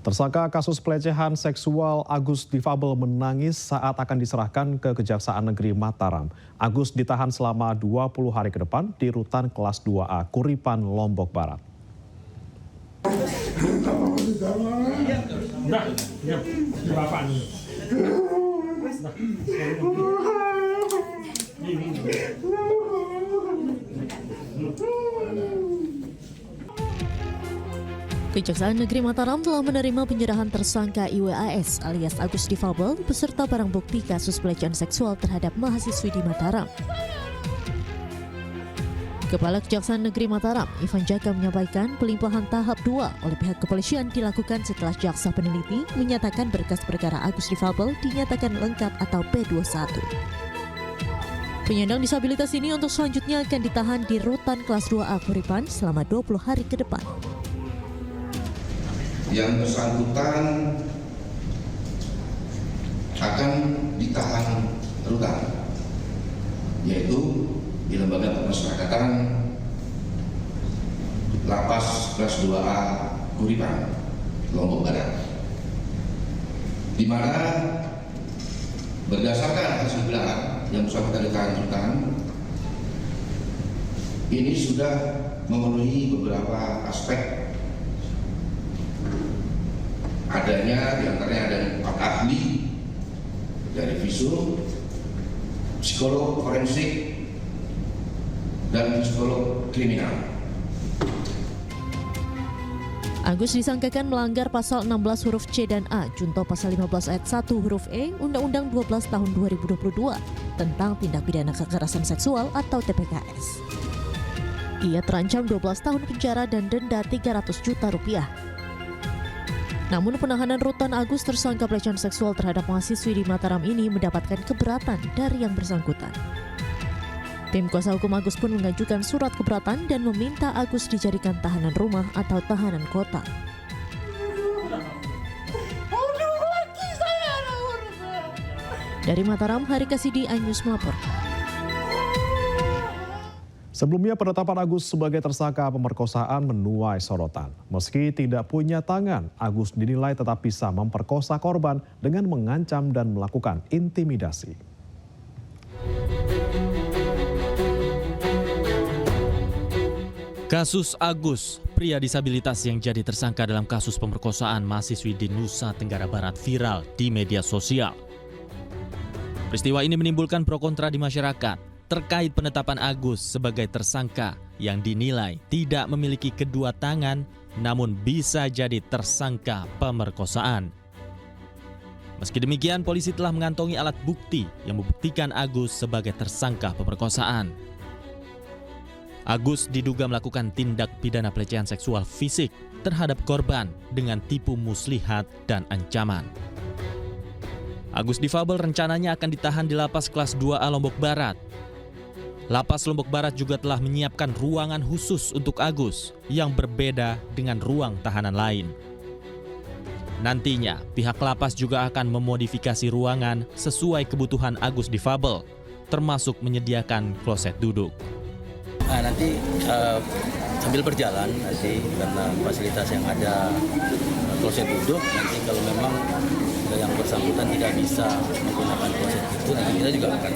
Tersangka kasus pelecehan seksual Agus Difabel menangis saat akan diserahkan ke Kejaksaan Negeri Mataram. Agus ditahan selama 20 hari ke depan di rutan kelas 2A Kuripan, Lombok Barat. Kejaksaan Negeri Mataram telah menerima penyerahan tersangka IWAS alias Agus Difabel beserta barang bukti kasus pelecehan seksual terhadap mahasiswi di Mataram. Kepala Kejaksaan Negeri Mataram, Ivan Jaka menyampaikan pelimpahan tahap 2 oleh pihak kepolisian dilakukan setelah jaksa peneliti menyatakan berkas perkara Agus Difabel dinyatakan lengkap atau P21. Penyandang disabilitas ini untuk selanjutnya akan ditahan di rutan kelas 2A Kuripan selama 20 hari ke depan. Yang bersangkutan akan ditahan rutan, yaitu di Lembaga Pemasyarakatan Lapas kelas 2A Kuripan, Lombok Barat, di mana berdasarkan hasil gelar yang bersangkutan ditahan rutan ini sudah memenuhi beberapa aspek. Adanya diantaranya ada 4 ahli dari visum, psikolog forensik, dan psikolog kriminal. Agus disangkakan melanggar pasal 16 huruf C dan A, junto pasal 15 ayat 1 huruf E, Undang-Undang 12 tahun 2022 tentang tindak pidana kekerasan seksual atau TPKS. Ia terancam 12 tahun penjara dan denda Rp300 juta. Namun penahanan rutan Agus tersangka pelecehan seksual terhadap mahasiswi di Mataram ini mendapatkan keberatan dari yang bersangkutan. Tim kuasa hukum Agus pun mengajukan surat keberatan dan meminta Agus dijadikan tahanan rumah atau tahanan kota. Dari Mataram, Hari Kasidi, iNews melaporkan. Sebelumnya penetapan Agus sebagai tersangka pemerkosaan menuai sorotan. Meski tidak punya tangan, Agus dinilai tetap bisa memperkosa korban dengan mengancam dan melakukan intimidasi. Kasus Agus, pria disabilitas yang jadi tersangka dalam kasus pemerkosaan mahasiswi di Nusa Tenggara Barat viral di media sosial. Peristiwa ini menimbulkan pro kontra di masyarakat terkait penetapan Agus sebagai tersangka yang dinilai tidak memiliki kedua tangan namun bisa jadi tersangka pemerkosaan. Meski demikian, polisi telah mengantongi alat bukti yang membuktikan Agus sebagai tersangka pemerkosaan. Agus diduga melakukan tindak pidana pelecehan seksual fisik terhadap korban dengan tipu muslihat dan ancaman. Agus Difabel rencananya akan ditahan di Lapas kelas 2A Lombok Barat. Lapas Lombok Barat juga telah menyiapkan ruangan khusus untuk Agus yang berbeda dengan ruang tahanan lain. Nantinya, pihak lapas juga akan memodifikasi ruangan sesuai kebutuhan Agus Difabel, termasuk menyediakan kloset duduk. Nanti sambil berjalan nanti karena fasilitas yang ada kloset duduk, nanti kalau memang yang bersangkutan tidak bisa menggunakan kloset itu, nanti kita juga akan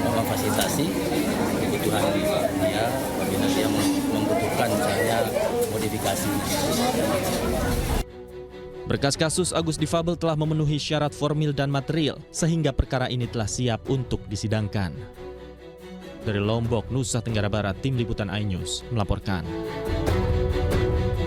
memfasilitasi kebutuhan dia apabila dia membutuhkan misalnya modifikasi. Berkas kasus Agus Difabel telah memenuhi syarat formil dan material sehingga perkara ini telah siap untuk disidangkan. Dari Lombok, Nusa Tenggara Barat, Tim Liputan iNews melaporkan.